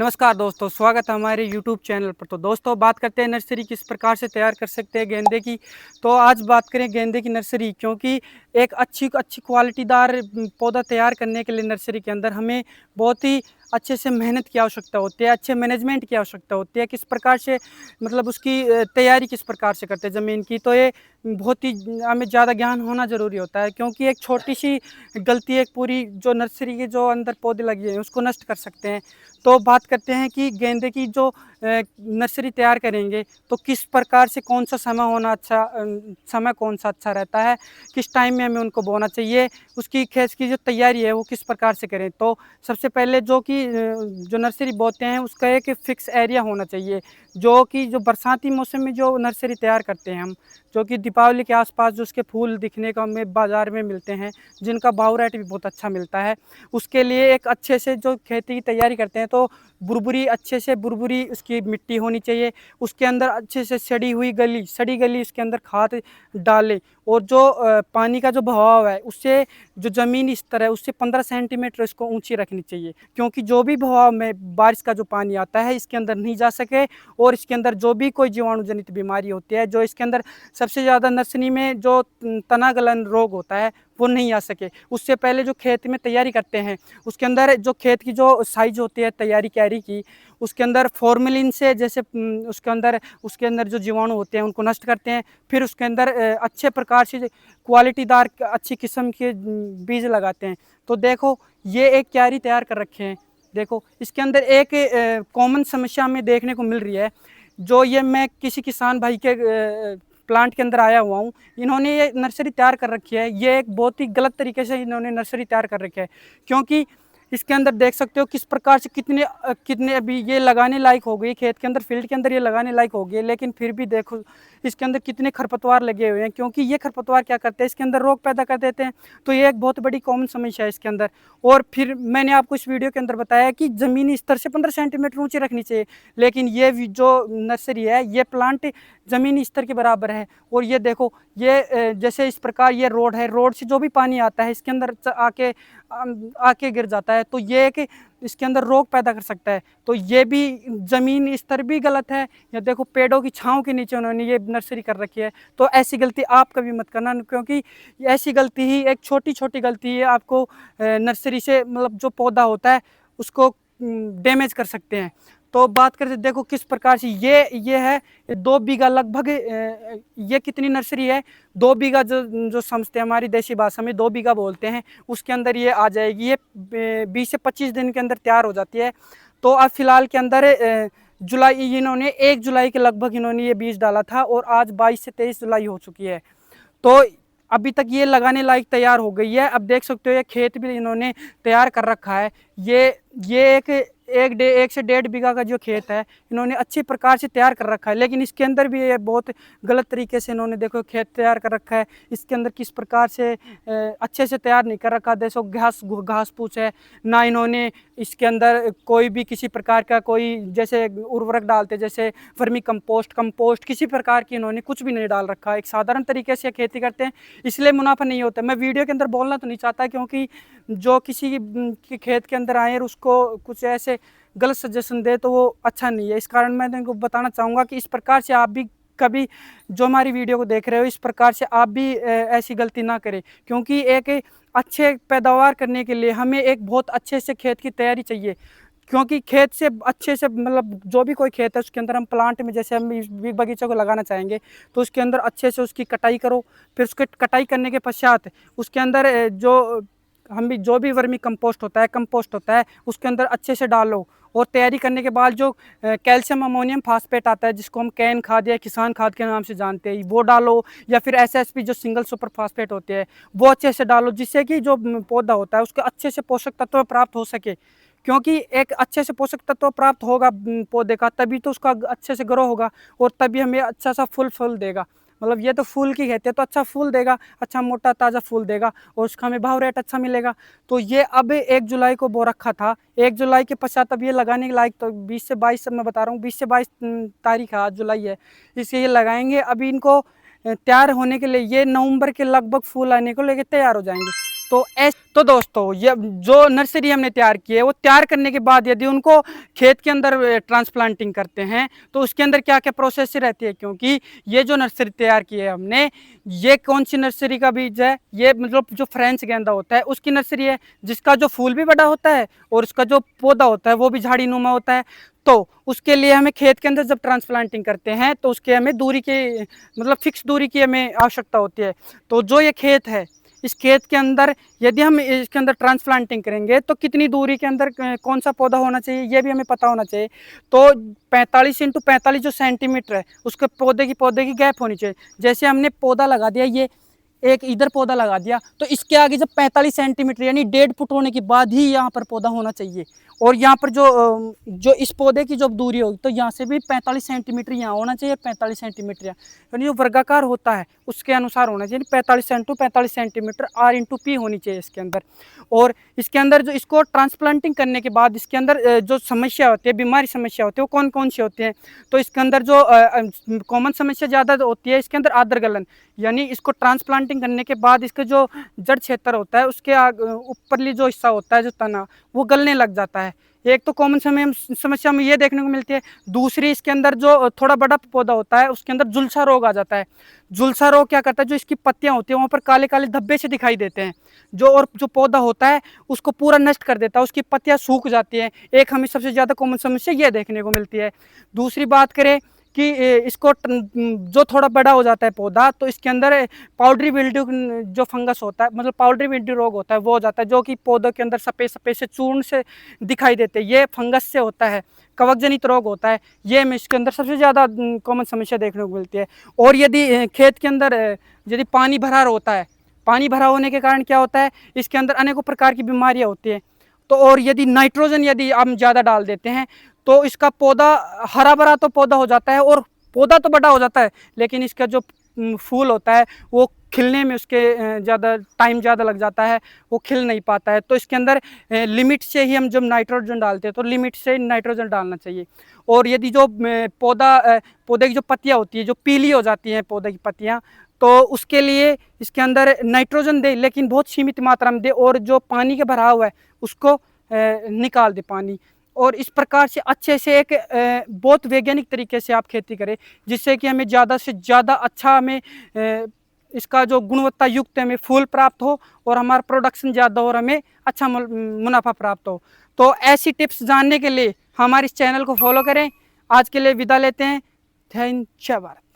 नमस्कार दोस्तों, स्वागत है हमारे YouTube चैनल पर। तो दोस्तों बात करते हैं नर्सरी किस प्रकार से तैयार कर सकते हैं गेंदे की। तो आज बात करें गेंदे की नर्सरी, क्योंकि एक अच्छी क्वालिटीदार पौधा तैयार करने के लिए नर्सरी के अंदर हमें बहुत ही अच्छे से मेहनत की आवश्यकता होती है, अच्छे मैनेजमेंट की आवश्यकता होती है। किस प्रकार से मतलब उसकी तैयारी किस प्रकार से करते हैं ज़मीन की, तो ये बहुत ही हमें ज़्यादा ज्ञान होना ज़रूरी होता है, क्योंकि एक छोटी सी गलती एक पूरी जो नर्सरी के जो अंदर पौधे लगे हैं उसको नष्ट कर सकते हैं। तो बात करते हैं कि गेंदे की जो नर्सरी तैयार करेंगे तो किस प्रकार से कौन सा समय होना अच्छा समय कौन सा अच्छा रहता है, किस टाइम में हमें उनको बोना चाहिए, उसकी खेत की जो तैयारी है वो किस प्रकार से करें। तो सबसे पहले जो नर्सरी बोते हैं उसका एक फिक्स एरिया होना चाहिए, जो बरसाती मौसम में जो नर्सरी तैयार करते हैं हम, जो कि दीपावली के आसपास जो उसके फूल दिखने को हमें बाज़ार में मिलते हैं, जिनका भाव रेट भी बहुत अच्छा मिलता है, उसके लिए एक अच्छे से जो खेती की तैयारी करते हैं तो बुरबुरी उसकी मिट्टी होनी चाहिए। उसके अंदर अच्छे से सड़ी गली उसके अंदर खाद डालें, और जो पानी का जो बहाव है उससे जो ज़मीनी स्तर है उससे 15 सेंटीमीटर इसको ऊंची रखनी चाहिए, क्योंकि जो भी बहाव में बारिश का जो पानी आता है इसके अंदर नहीं जा सके, और इसके अंदर जो भी कोई जीवाणु जनित बीमारी होती है, जो इसके अंदर सबसे ज़्यादा नर्सरी में जो तना गलन रोग होता है वो नहीं आ सके। उससे पहले जो खेत में तैयारी करते हैं उसके अंदर जो खेत की जो साइज़ होती है तैयारी क्यारी की, उसके अंदर फॉर्मेलिन से जैसे उसके अंदर जो जीवाणु होते हैं उनको नष्ट करते हैं। फिर उसके अंदर अच्छे प्रकार से क्वालिटीदार अच्छी किस्म के बीज लगाते हैं। तो देखो ये एक क्यारी तैयार कर रखे हैं। देखो इसके अंदर एक कॉमन समस्या हमें देखने को मिल रही है, जो ये मैं किसी किसान भाई के प्लांट के अंदर आया हुआ हूँ। इन्होंने ये नर्सरी तैयार कर रखी है, ये एक बहुत ही गलत तरीके से इन्होंने नर्सरी तैयार कर रखी है, क्योंकि इसके अंदर देख सकते हो किस प्रकार से कितने अभी ये लगाने लायक हो गई, खेत के अंदर फील्ड के अंदर ये लगाने लायक हो गई, लेकिन फिर भी देखो इसके अंदर कितने खरपतवार लगे हुए हैं, क्योंकि ये खरपतवार क्या करते हैं इसके अंदर रोग पैदा कर देते हैं। तो ये एक बहुत बड़ी कॉमन समस्या है इसके अंदर। और फिर मैंने आपको इस वीडियो के अंदर बताया कि ज़मीनी स्तर से 15 सेंटीमीटर ऊँची रखनी चाहिए, लेकिन ये जो नर्सरी है ये प्लांट ज़मीनी स्तर के बराबर है। और ये देखो ये जैसे इस प्रकार ये रोड है, रोड से जो भी पानी आता है इसके अंदर आके गिर जाता है, तो ये एक इसके अंदर रोग पैदा कर सकता है। तो ये भी ज़मीन स्तर भी गलत है। या देखो पेड़ों की छाँव के नीचे उन्होंने ये नर्सरी कर रखी है। तो ऐसी गलती आप कभी मत करना, क्योंकि ऐसी गलती ही एक छोटी गलती है आपको नर्सरी से मतलब जो पौधा होता है उसको डैमेज कर सकते हैं। तो बात करते देखो किस प्रकार से ये है 2 बीघा लगभग, ये कितनी नर्सरी है 2 बीघा, जो समझते हैं हमारी देसी भाषा में 2 बीघा बोलते हैं, उसके अंदर ये आ जाएगी। ये 20 से 25 दिन के अंदर तैयार हो जाती है। तो अब फिलहाल के अंदर जुलाई इन्होंने 1 जुलाई के लगभग इन्होंने ये बीज डाला था, और आज 22 से 23 जुलाई हो चुकी है। तो अभी तक ये लगाने लायक तैयार हो गई है। अब देख सकते हो ये खेत भी इन्होंने तैयार कर रखा है। ये एक से 1.5 बीघा का जो खेत है इन्होंने अच्छी प्रकार से तैयार कर रखा है, लेकिन इसके अंदर भी ये बहुत गलत तरीके से इन्होंने देखो खेत तैयार कर रखा है। इसके अंदर किस प्रकार से अच्छे से तैयार नहीं कर रखा। देखो घास फूस है ना, इन्होंने इसके अंदर कोई भी किसी प्रकार का कोई जैसे उर्वरक डालते, जैसे वर्मी कंपोस्ट किसी प्रकार की इन्होंने कुछ भी नहीं डाल रखा। एक साधारण तरीके से खेती करते हैं, इसलिए मुनाफा नहीं होता। मैं वीडियो के अंदर बोलना तो नहीं चाहता, क्योंकि जो किसी के खेत के अंदर आए और उसको कुछ ऐसे गलत सजेशन दे तो वो अच्छा नहीं है। इस कारण मैं तुमको बताना चाहूँगा कि इस प्रकार से आप भी कभी जो हमारी वीडियो को देख रहे हो इस प्रकार से आप भी ऐसी गलती ना करें, क्योंकि एक अच्छे पैदावार करने के लिए हमें एक बहुत अच्छे से खेत की तैयारी चाहिए। क्योंकि खेत से अच्छे से मतलब जो भी कोई खेत है उसके अंदर हम प्लांट में जैसे हम इस बगीचे को लगाना चाहेंगे तो उसके अंदर अच्छे से उसकी कटाई करो। फिर उसके कटाई करने के पश्चात उसके अंदर जो भी वर्मी कंपोस्ट होता है उसके अंदर अच्छे से डालो। और तैयारी करने के बाद जो कैल्शियम अमोनियम फास्फेट आता है, जिसको हम कैन खाद या किसान खाद के नाम से जानते हैं, वो डालो। या फिर एसएसपी जो सिंगल सुपर फास्फेट होते हैं वो अच्छे से डालो, जिससे कि जो पौधा होता है उसको अच्छे से पोषक तत्व प्राप्त हो सके। क्योंकि एक अच्छे से पोषक तत्व प्राप्त होगा पौधे का, तभी तो उसका अच्छे से ग्रो होगा, और तभी हमें अच्छा सा फल देगा। मतलब ये तो फूल की खेती है, तो अच्छा फूल देगा, अच्छा मोटा ताज़ा फूल देगा, और उसका हमें भाव रेट अच्छा मिलेगा। तो ये अब 1 जुलाई को बो रखा था। 1 जुलाई के पश्चात अब ये लगाने के लायक तो 20 से 22 मैं बता रहा हूँ, 20 से 22 तारीख है, आज जुलाई है, इसलिए ये लगाएंगे। अभी इनको तैयार होने के लिए ये नवंबर के लगभग फूल आने को लेके तैयार हो जाएंगे। तो तो दोस्तों ये जो नर्सरी हमने तैयार की है, वो तैयार करने के बाद यदि उनको खेत के अंदर ट्रांसप्लांटिंग करते हैं तो उसके अंदर क्या क्या प्रोसेस रहती है, क्योंकि ये जो नर्सरी तैयार की है हमने, ये कौन सी नर्सरी का बीज है, ये मतलब जो फ्रेंच गेंदा होता है उसकी नर्सरी है, जिसका जो फूल भी बड़ा होता है और उसका जो पौधा होता है वो भी झाड़ी नुमा होता है। तो उसके लिए हमें खेत के अंदर जब ट्रांसप्लांटिंग करते हैं तो उसके हमें दूरी के मतलब फिक्स दूरी की हमें आवश्यकता होती है। तो जो ये खेत है, इस खेत के अंदर यदि हम इसके अंदर ट्रांसप्लांटिंग करेंगे तो कितनी दूरी के अंदर कौन सा पौधा होना चाहिए, ये भी हमें पता होना चाहिए। तो 45 × 45 जो सेंटीमीटर है, उसके पौधे की गैप होनी चाहिए। जैसे हमने पौधा लगा दिया, ये एक इधर पौधा लगा दिया, तो इसके आगे जब 45 सेंटीमीटर यानी 1.5 फुट होने के बाद ही यहाँ पर पौधा होना चाहिए। और यहाँ पर जो इस पौधे की जो दूरी होगी, तो यहाँ से भी 45 सेंटीमीटर यहाँ होना चाहिए, 45 सेंटीमीटर यहाँ, यानी जो वर्गाकार होता है उसके अनुसार होना चाहिए। 45 सेंटीमीटर R/P होनी चाहिए इसके अंदर। और इसके अंदर जो इसको ट्रांसप्लांटिंग करने के बाद इसके अंदर जो समस्या होती है, बीमारी समस्या होती है, वो कौन कौन सी होती हैं। तो इसके अंदर जो कॉमन समस्या ज़्यादा होती है इसके अंदर आद्र गलन, यानी इसको ट्रांसप्लांटिंग करने के बाद इसका जो जड़ क्षेत्र होता है उसके ऊपरली जो हिस्सा होता है, जो तना, वो गलने लग जाता है। एक तो कॉमन समस्या में ये देखने को मिलती है। दूसरी, इसके अंदर जो थोड़ा बड़ा पौधा होता है उसके अंदर झुलसा रोग आ जाता है। झुलसा रोग क्या करता है, जो इसकी पत्तियां होती हैं वहाँ पर काले काले धब्बे से दिखाई देते हैं, जो पौधा होता है उसको पूरा नष्ट कर देता है, उसकी पत्तियां सूख जाती हैं। एक हमें सबसे ज़्यादा कॉमन समस्या ये देखने को मिलती है। दूसरी बात करें कि इसको जो थोड़ा बड़ा हो जाता है पौधा, तो इसके अंदर पाउडरी विल्ड्यू जो फंगस होता है, मतलब पाउडरी विल्ड्यू रोग होता है, वो हो जाता है, जो कि पौधों के अंदर सफ़ेद सफ़ेद से चूर्ण से दिखाई देते हैं। ये फंगस से होता है, कवक जनित रोग होता है। ये हमें इसके अंदर सबसे ज़्यादा कॉमन समस्या देखने को मिलती है। और यदि खेत के अंदर यदि पानी भरा होता है, पानी भरा होने के कारण क्या होता है, इसके अंदर अनेकों प्रकार की बीमारियाँ होती हैं। तो और यदि नाइट्रोजन यदि हम ज़्यादा डाल देते हैं तो इसका पौधा हरा भरा तो पौधा हो जाता है और पौधा तो बड़ा हो जाता है, लेकिन इसका जो फूल होता है वो खिलने में उसके ज़्यादा टाइम ज़्यादा लग जाता है, वो खिल नहीं पाता है। तो इसके अंदर लिमिट से ही हम जब नाइट्रोजन डालते हैं तो लिमिट से नाइट्रोजन डालना चाहिए। और यदि जो पौधे की जो पत्तियाँ होती है, जो पीली हो जाती हैं पौधे की पत्तियाँ, तो उसके लिए इसके अंदर नाइट्रोजन दे, लेकिन बहुत सीमित मात्रा में दे, और जो पानी का भराव है उसको निकाल दे पानी। और इस प्रकार से अच्छे से एक बहुत वैज्ञानिक तरीके से आप खेती करें, जिससे कि हमें ज़्यादा से ज़्यादा अच्छा हमें इसका जो गुणवत्ता युक्त हमें फूल प्राप्त हो और हमारा प्रोडक्शन ज़्यादा हो और हमें अच्छा मुनाफा प्राप्त हो। तो ऐसी टिप्स जानने के लिए हमारे इस चैनल को फॉलो करें। आज के लिए विदा लेते हैं। जय हिंद, जय भारत।